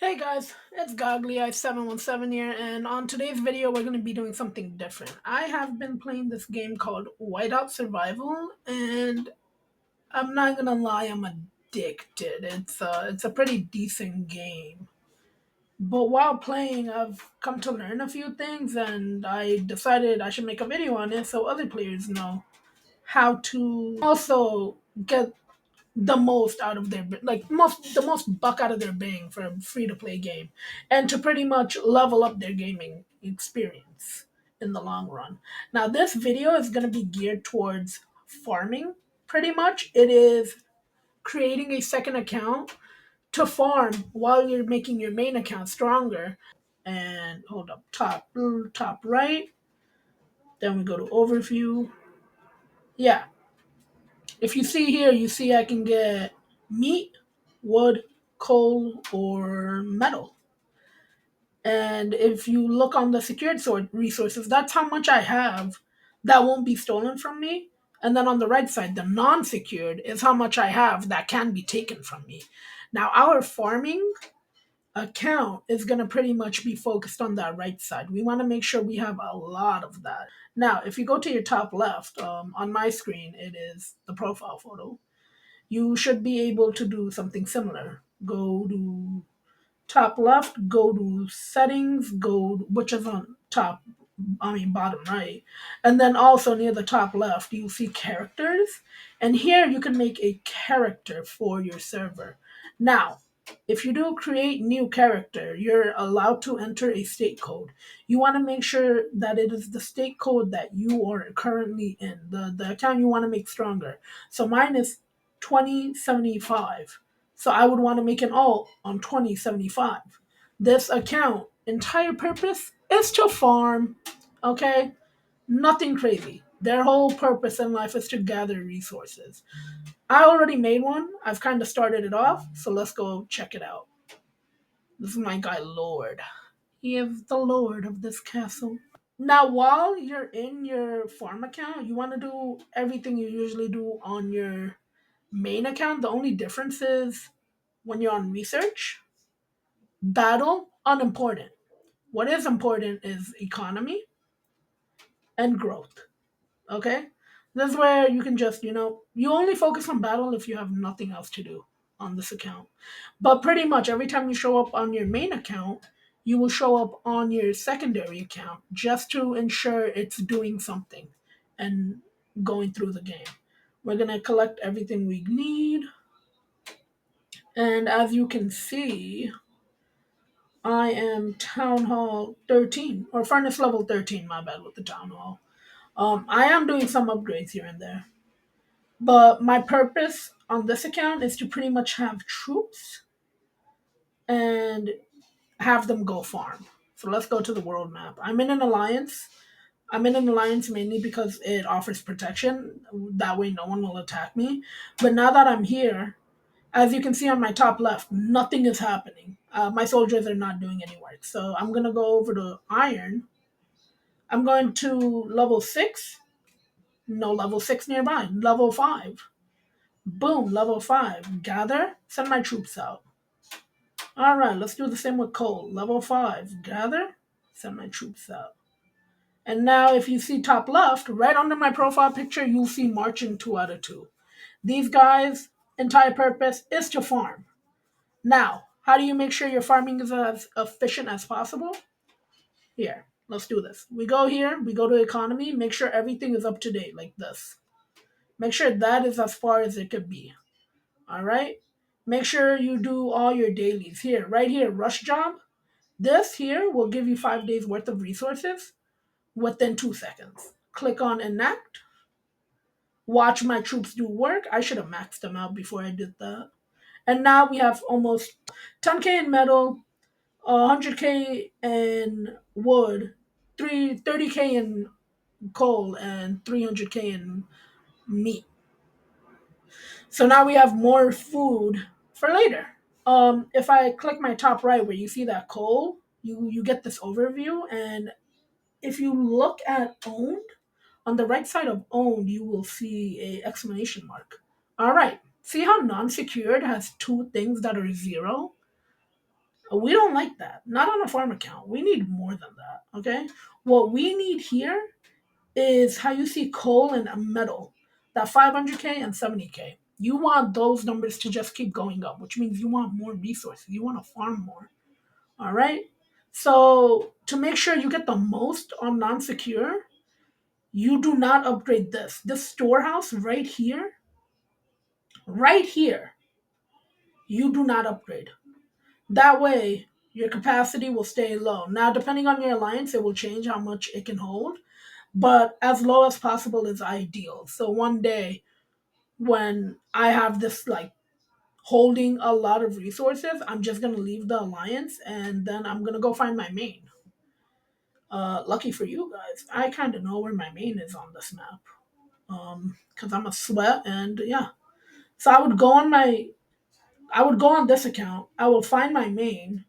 Hey guys, it's Goggly717 here, and on today's video, we're going to be doing something different. I have been playing this game called Whiteout Survival, and I'm not gonna lie, I'm addicted. It's a pretty decent game. But while playing, I've come to learn a few things, and I decided I should make a video on it so other players know how to also get the most out of their the most buck out of their bang for a free to play game, and to pretty much level up their gaming experience in the long run. Now, this video is going to be geared towards farming. Pretty much, it is creating a second account to farm while you're making your main account stronger. And hold up, top right. Then we go to overview. Yeah, if you see here, you see I can get meat, wood, coal, or metal. And if you look on the secured sort resources, that's how much I have that won't be stolen from me. And then on the right side, the non-secured is how much I have that can be taken from me. Now, our farming account is going to pretty much be focused on that right side. We want to make sure we have a lot of that. Now, if you go to your top left, on my screen, it is the profile photo. You should be able to do something similar. Go to top left, go to settings, which is on top, I mean bottom right. And then also near the top left, you see characters. And here you can make a character for your server. Now, if you do create new character, you're allowed to enter a state code. You want to make sure that it is the state code that you are currently in, the account you want to make stronger. So mine is 2075. So I would want to make an alt on 2075. This account entire purpose is to farm, okay? Nothing crazy. Their whole purpose in life is to gather resources. I already made one. I've kind of started it off, so let's go check it out. This is my guy Lord. He is the lord of this castle. Now, while you're in your farm account, you want to do everything you usually do on your main account. The only difference is when you're on research, battle, unimportant. What is important is economy and growth. Okay? This is where you can just, you only focus on battle if you have nothing else to do on this account. But pretty much every time you show up on your main account, you will show up on your secondary account just to ensure it's doing something and going through the game. We're going to collect everything we need. And as you can see, I am Town Hall 13, or Furnace level 13, my bad with the Town Hall. I am doing some upgrades here and there. But my purpose on this account is to pretty much have troops and have them go farm. So let's go to the world map. I'm in an alliance. I'm in an alliance mainly because it offers protection. That way no one will attack me. But now that I'm here, as you can see on my top left, nothing is happening. My soldiers are not doing any work. So I'm going to go over to Iron. I'm going to level 6. No level 6 nearby. Level 5. Boom, level 5. Gather, send my troops out. Alright, let's do the same with coal. Level 5. Gather, send my troops out. And now, if you see top left, right under my profile picture, you'll see marching 2 out of 2. These guys' entire purpose is to farm. Now, how do you make sure your farming is as efficient as possible? Here, let's do this. We go here, we go to economy, make sure everything is up to date like this. Make sure that is as far as it could be. All right? Make sure you do all your dailies. Here, right here, rush job. This here will give you 5 days worth of resources within 2 seconds. Click on enact. Watch my troops do work. I should have maxed them out before I did that. And now we have almost 10K in metal, 100K in wood, 30K in coal, and 300K in meat. So now we have more food for later. If I click my top right where you see that coal, you get this overview, and if you look at owned, on the right side of owned, you will see a exclamation mark. All right. See how non-secured has two things that are zero? We don't like that. Not on a farm account. We need more than that. Okay. What we need here is how you see coal and metal, that 500K and 70K. You want those numbers to just keep going up, which means you want more resources. You want to farm more. All right. So to make sure you get the most on non-secure, you do not upgrade this. This storehouse right here, you do not upgrade. That way, your capacity will stay low. Now, depending on your alliance, it will change how much it can hold, but as low as possible is ideal. So one day, when I have this like holding a lot of resources, I'm just gonna leave the alliance and then I'm gonna go find my main. Lucky for you guys, I kind of know where my main is on this map. Because I'm a sweat and yeah. So I would go on this account. I will find my main,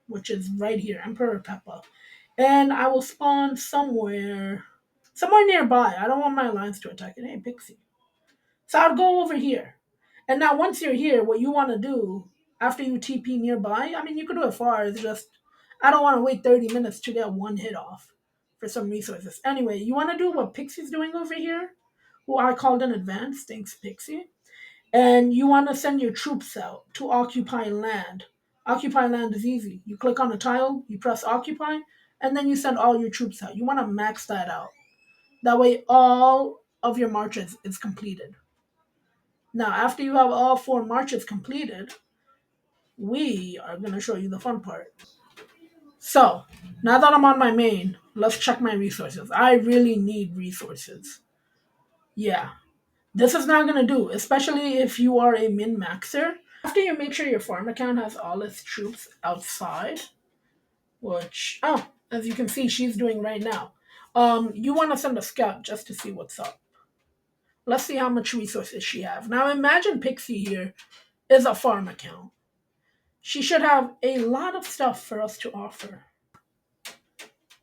which is right here, Emperor Peppa, and I will spawn somewhere nearby. I don't want my alliance to attack it. Hey, Pixie. So I'd go over here. And now once you're here, what you want to do after you TP nearby, I mean, you could do it far. It's just, I don't want to wait 30 minutes to get one hit off for some resources. Anyway, you want to do what Pixie's doing over here, who I called in advance. Thanks, Pixie. And you want to send your troops out to occupy land. Occupy land is easy. You click on a tile, you press occupy, and then you send all your troops out. You want to max that out. That way, all of your marches is completed. Now, after you have all 4 marches completed, we are going to show you the fun part. So, now that I'm on my main, let's check my resources. I really need resources. Yeah, this is not going to do, especially if you are a min-maxer. After you make sure your farm account has all its troops outside, which, oh, as you can see, she's doing right now. You want to send a scout just to see what's up. Let's see how much resources she has. Now imagine Pixie here is a farm account. She should have a lot of stuff for us to offer.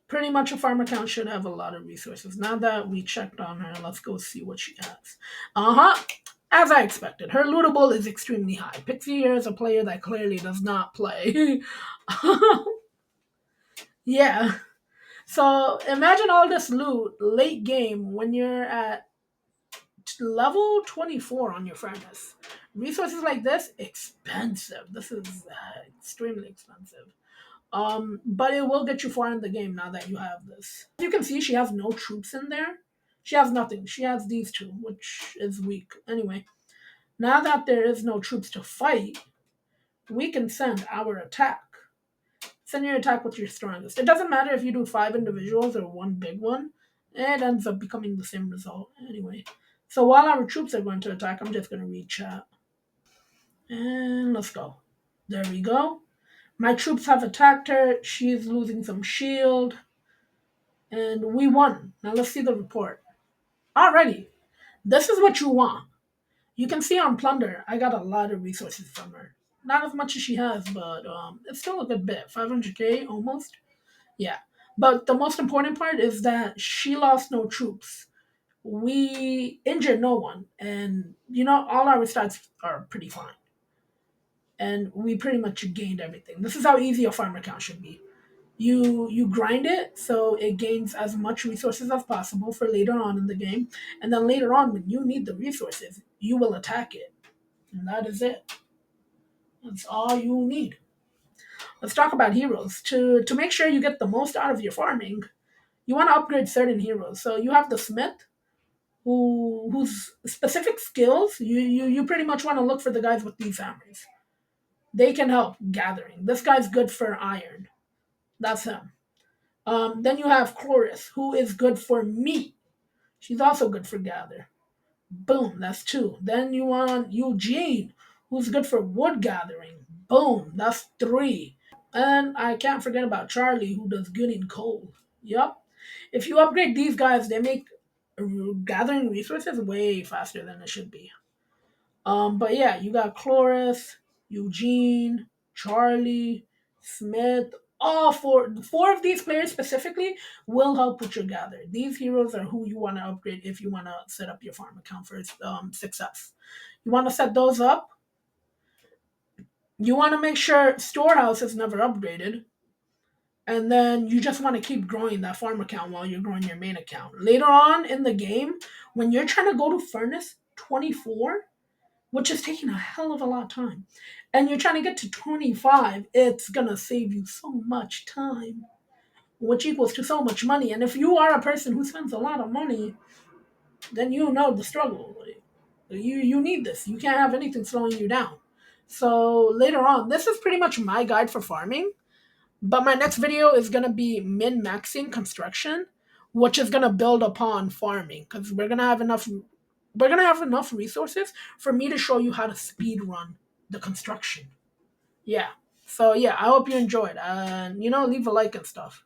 Pretty much a farm account should have a lot of resources. Now that we checked on her, let's go see what she has. Uh-huh. As I expected, her lootable is extremely high. Pixie here is a player that clearly does not play. Yeah. So imagine all this loot late game when you're at level 24 on your furnace. Resources like this, expensive. This is extremely expensive. But it will get you far in the game now that you have this. As you can see, she has no troops in there. She has nothing. She has these two, which is weak. Anyway, now that there is no troops to fight, we can send our attack. Send your attack with your strongest. It doesn't matter if you do 5 individuals or one big one. It ends up becoming the same result anyway. So while our troops are going to attack, I'm just going to read chat. And let's go. There we go. My troops have attacked her. She's losing some shield. And we won. Now let's see the report. Alrighty. This is what you want. You can see on Plunder, I got a lot of resources from her. Not as much as she has, but it's still a good bit. 500K almost. Yeah. But the most important part is that she lost no troops. We injured no one. And, all our stats are pretty fine. And we pretty much gained everything. This is how easy a farm account should be. You grind it so it gains as much resources as possible for later on in the game. And then later on, when you need the resources, you will attack it. And that is it. That's all you need. Let's talk about heroes. To make sure you get the most out of your farming, you want to upgrade certain heroes. So you have the Smith, whose specific skills you pretty much want to look for the guys with these hammers. They can help gathering. This guy's good for iron. That's him. Then you have Chloris, who is good for meat. She's also good for gather. Boom, that's 2. Then you want Eugene, who's good for wood gathering. Boom, that's 3. And I can't forget about Charlie, who does good in coal. Yup. If you upgrade these guys, they make gathering resources way faster than it should be. But yeah, you got Chloris, Eugene, Charlie, Smith. All four of these players specifically will help with your gather. These heroes are who you want to upgrade if you want to set up your farm account for success. You want to set those up. You want to make sure storehouse is never upgraded, and then you just want to keep growing that farm account while you're growing your main account. Later on in the game, when you're trying to go to furnace 24, which is taking a hell of a lot of time, and you're trying to get to 25, it's gonna save you so much time, which equals to so much money. And if you are a person who spends a lot of money, then you know the struggle. You need this. You can't have anything slowing you down. So later on, this is pretty much my guide for farming. But my next video is gonna be min maxing construction, which is gonna build upon farming because we're gonna have enough resources for me to show you how to speed run the construction. Yeah. So yeah, I hope you enjoyed, and leave a like and stuff.